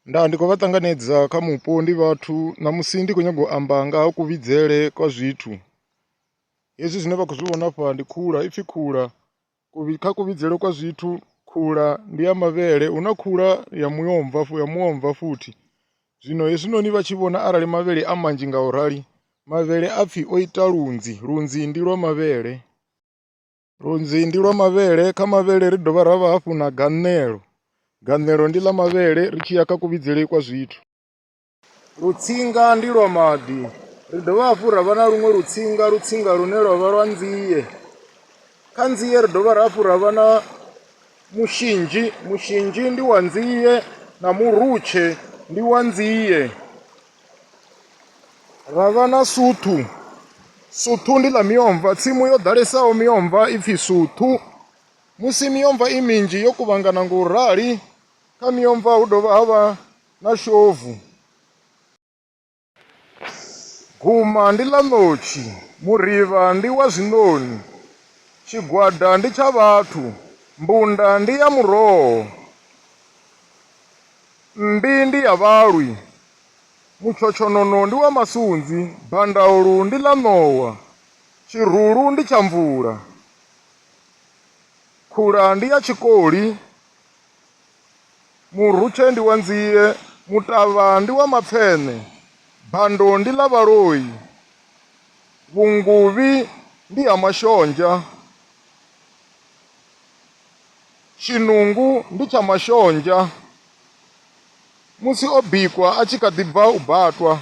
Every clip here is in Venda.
Nda ndi khou vha ṱanganedza kha mupo ndi vhathu ṋamusi ndi khou nyaga u amba nga ha kuvhidzele kwa zwithu. Hezwi zwine vha khou zwi vhona afha ndi khula, ipfhi khula kha kuvhidzele kwa zwithu khula ndi ya mavhele, hu na khula ya muomva futhi. Zwino hezwinoni vha tshi vhona arali mavhele a manzhi nga u rali, mavhele a pfhi o ita lunzi, lunzi ndi lwa mavhele. Lunzi ndi lwa mavhele, kha mavhele ri dovha ra vha hafhu na ganelo. Ganelo ndi ḽa mavhele ri tshi ya kha kuvhidzele kwa zwithu. Lutsinga ndi lwa maḓi, ri dovha hafhu ra vha na luṅwe lutsinga lune lwa vha lwa nzie. Kha nzie ri dovha hafhu ra vha na mushinzhi ndi wa nzie, na murutshe ndi wa nzie. Ra vha na suthu ndi ḽa miomva, tsimu yo ḓalesaho miomva ipfhi suthu. Musi miomva i minzhi yo kuvhangana nga u rali, kha miomva hu dovha ha vha na shovu. Guma ndi ḽa ṋotshi, murivha ndi wa zwiṋoni, tshigwada ndi tsha vhathu, mbunda ndi ya muroho, mmbi ndi ya vhalwi, mutshotshonono ndi wa masunzi, bandaulu ndi ḽa ṋowa, tshirulu ndi tsha mvula, khula ndi ya tshikoli, murutshe ndi wa nzie, mutavha ndi wa mapfeṋe, bando ndi ḽa vhaloi, vhunguvhi ndi ha mashonzha, tshinungu ndi tsha mashonzha musi o bikwa a tshi kha ḓi bva u batwa.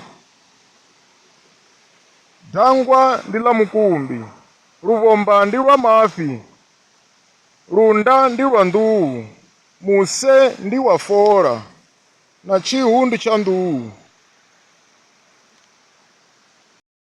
Dangwa ndi ḽa mukumbi, luvhomba ndi lwa mafhi, lunda ndi lwa nḓuhu, muse ndi wa fola, na tshihu ndi tsha nḓuhu.